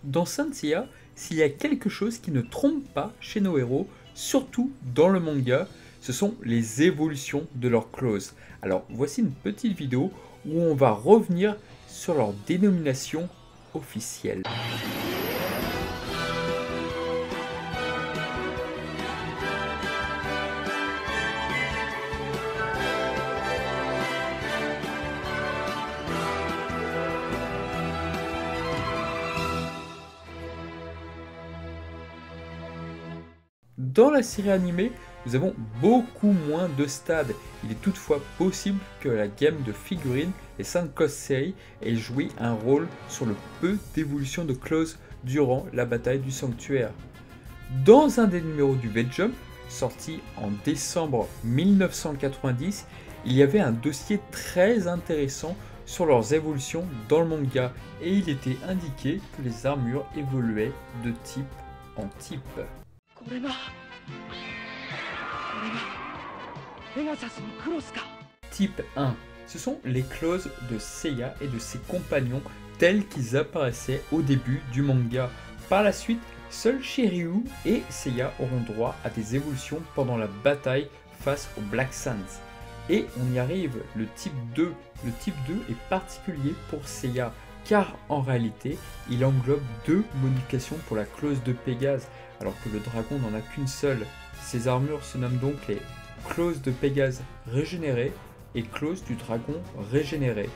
Dans Saint Seiya, s'il y a quelque chose qui ne trompe pas chez nos héros, surtout dans le manga, ce sont les évolutions de leurs clauses. Alors voici une petite vidéo où on va revenir sur leur dénomination officielle. Dans la série animée, nous avons beaucoup moins de stades. Il est toutefois possible que la gamme de figurines et Saint série ait joué un rôle sur le peu d'évolution de clauses durant la bataille du sanctuaire. Dans un des numéros du V-Jump, sorti en décembre 1990, il y avait un dossier très intéressant sur leurs évolutions dans le manga et il était indiqué que les armures évoluaient de type en type. Type 1, ce sont les clauses de Seiya et de ses compagnons tels qu'ils apparaissaient au début du manga. Par la suite, seuls Shiryu et Seiya auront droit à des évolutions pendant la bataille face aux Black Sands. Et on y arrive, le type 2. Le type 2 est particulier pour Seiya, car en réalité, il englobe deux modifications pour la clause de Pégase, alors que le dragon n'en a qu'une seule. Ces armures se nomment donc les clauses de Pégase régénérées et clauses du dragon régénérées.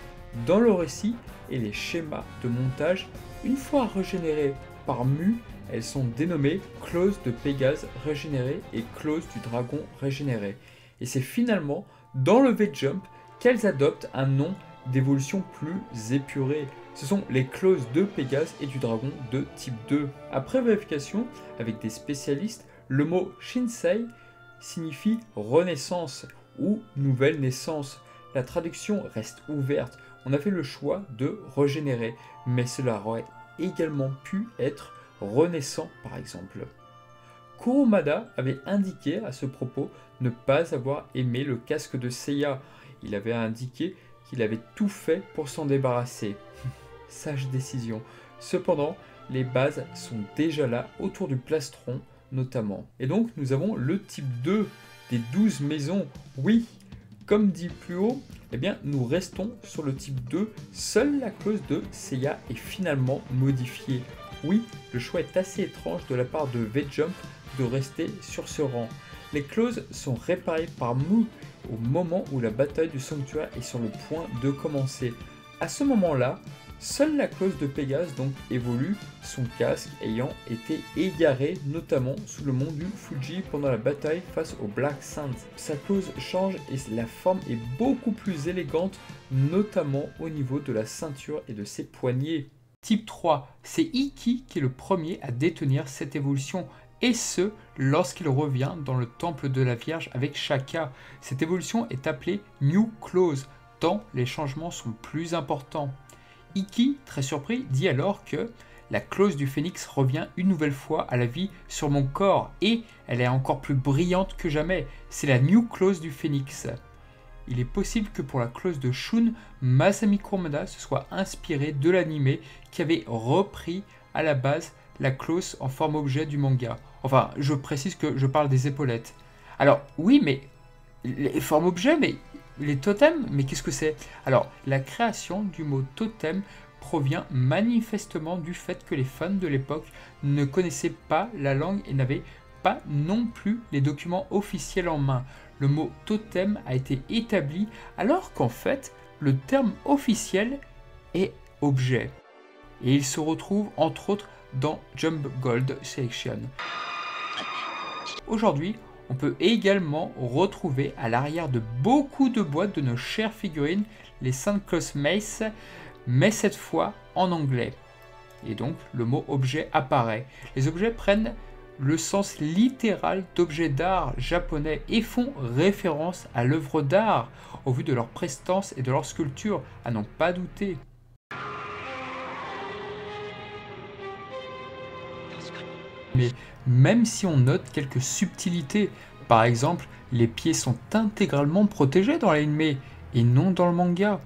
Dans le récit et les schémas de montage, une fois régénérées par Mu, elles sont dénommées clauses de Pégase régénérées et clauses du dragon régénérées. Et c'est finalement dans le V-Jump qu'elles adoptent un nom d'évolution plus épuré. Ce sont les clauses de Pégase et du dragon de type 2. Après vérification avec des spécialistes, le mot Shinsei signifie renaissance ou nouvelle naissance. La traduction reste ouverte. On a fait le choix de régénérer, mais cela aurait également pu être renaissant par exemple. Kurumada avait indiqué à ce propos ne pas avoir aimé le casque de Seiya. Il avait indiqué qu'il avait tout fait pour s'en débarrasser. Sage décision. Cependant, les bases sont déjà là autour du plastron notamment. Et donc nous avons le type 2 des 12 maisons. Oui, comme dit plus haut, eh bien nous restons sur le type 2. Seule la clause de Seiya est finalement modifiée. Oui, le choix est assez étrange de la part de V-Jump de rester sur ce rang. Les clauses sont réparées par Mu au moment où la bataille du sanctuaire est sur le point de commencer. À ce moment-là, seule la clause de Pégase donc évolue, son casque ayant été égaré notamment sous le mont du Fuji pendant la bataille face aux Black Sands. Sa clause change et la forme est beaucoup plus élégante, notamment au niveau de la ceinture et de ses poignets. Type 3, c'est Ikki qui est le premier à détenir cette évolution, et ce, lorsqu'il revient dans le temple de la Vierge avec Shaka. Cette évolution est appelée New Clause, tant les changements sont plus importants. Ikki, très surpris, dit alors que la clause du phénix revient une nouvelle fois à la vie sur mon corps, et elle est encore plus brillante que jamais. C'est la New Clause du phénix. Il est possible que pour la clause de Shun, Masami Kurumada se soit inspiré de l'anime qui avait repris à la base la clause en forme objet du manga. Enfin, je précise que je parle des épaulettes. Alors, oui, mais les formes objets, mais les totems, mais qu'est-ce que c'est? Alors, la création du mot totem provient manifestement du fait que les fans de l'époque ne connaissaient pas la langue et n'avaient pas non plus les documents officiels en main. Le mot totem a été établi alors qu'en fait, le terme officiel est objet. Et il se retrouve entre autres dans Jump Gold Selection. Aujourd'hui, on peut également retrouver à l'arrière de beaucoup de boîtes de nos chères figurines les Saint Claus Mace, mais cette fois en anglais. Et donc le mot objet apparaît. Les objets prennent le sens littéral d'objets d'art japonais et font référence à l'œuvre d'art au vu de leur prestance et de leur sculpture, à n'en pas douter. Mais même si on note quelques subtilités, par exemple, les pieds sont intégralement protégés dans l'anime et non dans le manga.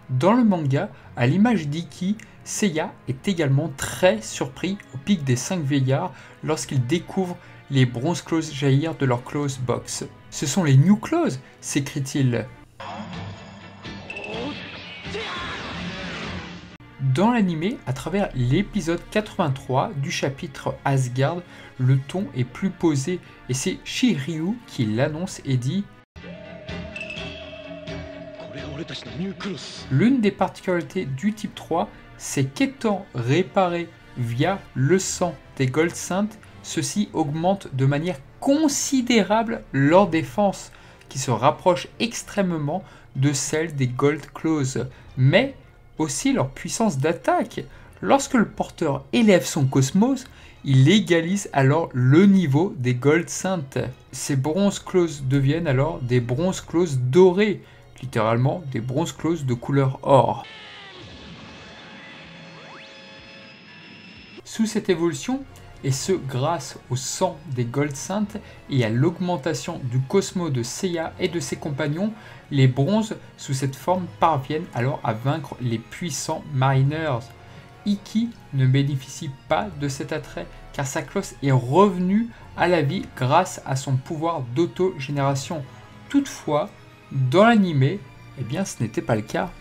Dans le manga, à l'image d'Ikki, Seiya est également très surpris au pic des 5 vieillards lorsqu'il découvre les bronze claws jaillir de leur claws box. « Ce sont les New Claws !» s'écrie-t-il. Dans l'anime, à travers l'épisode 83 du chapitre Asgard, le ton est plus posé et c'est Shiryu qui l'annonce et dit « L'une des particularités du type 3, c'est qu'étant réparé via le sang des Gold Saints, ceci augmente de manière considérable leur défense, qui se rapproche extrêmement de celle des Gold Claws, mais aussi leur puissance d'attaque. Lorsque le porteur élève son cosmos, il égalise alors le niveau des Gold Saints. Ces bronze claws deviennent alors des bronze claws dorés, littéralement des bronze claws de couleur or. Sous cette évolution, et ce grâce au sang des Gold Saints et à l'augmentation du cosmos de Seiya et de ses compagnons, les bronzes sous cette forme parviennent alors à vaincre les puissants Mariners. Ikki ne bénéficie pas de cet attrait car sa classe est revenue à la vie grâce à son pouvoir d'autogénération. Toutefois, dans l'anime, eh bien ce n'était pas le cas.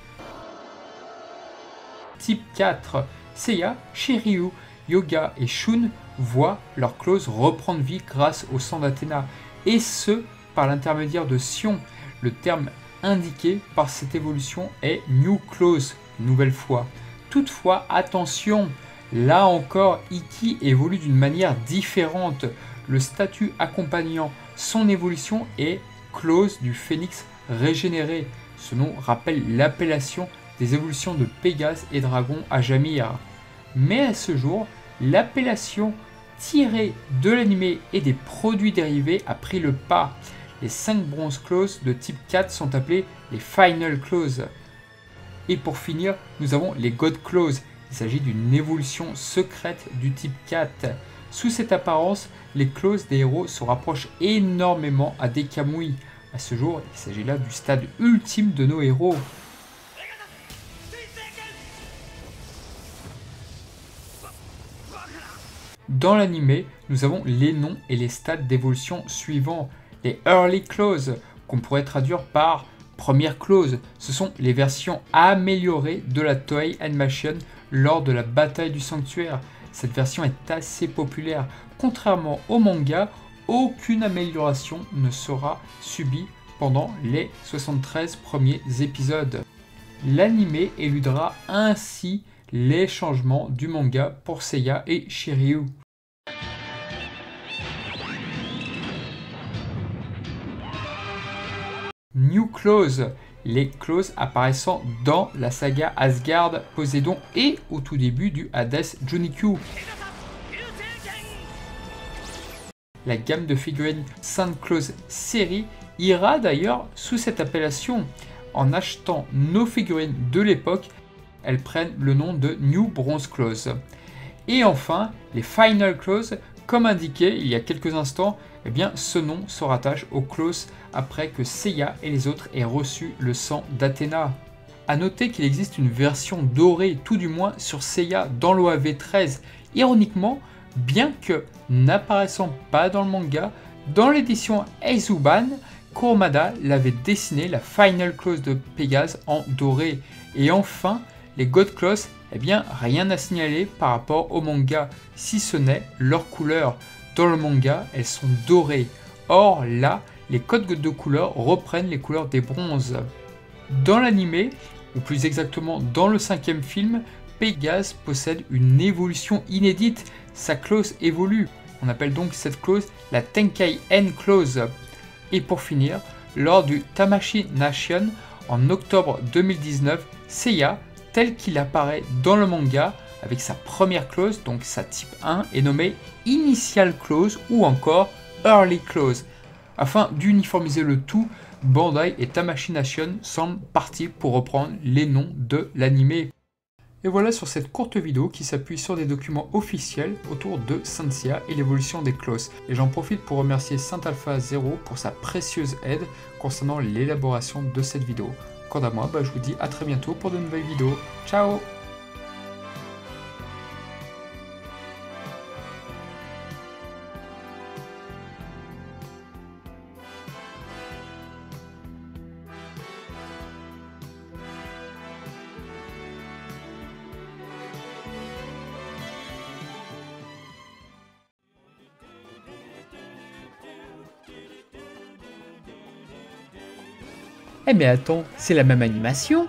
Type 4, Seiya, Shiryu, Yoga et Shun voient leur claws reprendre vie grâce au sang d'Athéna, et ce par l'intermédiaire de Sion. Le terme indiqué par cette évolution est New Claws, une nouvelle fois. Toutefois, attention, là encore, Ikki évolue d'une manière différente. Le statut accompagnant son évolution est Claws du Phénix régénéré. Ce nom rappelle l'appellation des évolutions de Pégase et Dragon à Jamir. Mais à ce jour, l'appellation tirée de l'anime et des produits dérivés a pris le pas. Les 5 bronze claws de type 4 sont appelés les Final Claws. Et pour finir, nous avons les God Claws. Il s'agit d'une évolution secrète du type 4. Sous cette apparence, les claws des héros se rapprochent énormément à des Kamui. À ce jour, il s'agit là du stade ultime de nos héros. Dans l'anime, nous avons les noms et les stades d'évolution suivants. Les Early Claws, qu'on pourrait traduire par première clause, ce sont les versions améliorées de la Toei Animation lors de la bataille du sanctuaire. Cette version est assez populaire. Contrairement au manga, aucune amélioration ne sera subie pendant les 73 premiers épisodes. L'anime éludera ainsi les changements du manga pour Seiya et Shiryu. New Claws, les claws apparaissant dans la saga Asgard, Poséidon et au tout début du Hades Junikyu. La gamme de figurines Saint Claws série ira d'ailleurs sous cette appellation. En achetant nos figurines de l'époque, elles prennent le nom de New Bronze Claws. Et enfin, les Final Claws, comme indiqué il y a quelques instants, eh bien, ce nom se rattache aux claws après que Seiya et les autres aient reçu le sang d'Athéna. A noter qu'il existe une version dorée, tout du moins sur Seiya dans l'OAV 13. Ironiquement, bien que n'apparaissant pas dans le manga, dans l'édition Eizuban, Kurumada l'avait dessiné la Final Claws de Pégase en doré. Et enfin, les God Claws, eh bien, rien à signaler par rapport au manga, si ce n'est leur couleur. Dans le manga, elles sont dorées. Or là, les codes de couleurs reprennent les couleurs des bronzes. Dans l'anime, ou plus exactement dans le 5e film, Pégase possède une évolution inédite. Sa clause évolue. On appelle donc cette clause la Tenkei N Clause. Et pour finir, lors du Tamashii Nation en octobre 2019, Seiya, tel qu'il apparaît dans le manga, avec sa première clause, donc sa type 1, est nommée Initial Clause ou encore Early Clause. Afin d'uniformiser le tout, Bandai et Tamashii Nation semblent partis pour reprendre les noms de l'anime. Et voilà sur cette courte vidéo qui s'appuie sur des documents officiels autour de Saint Seiya et l'évolution des claws. Et j'en profite pour remercier Saint Alpha Zero pour sa précieuse aide concernant l'élaboration de cette vidéo. Quant à moi, je vous dis à très bientôt pour de nouvelles vidéos. Ciao! Eh mais attends, c'est la même animation.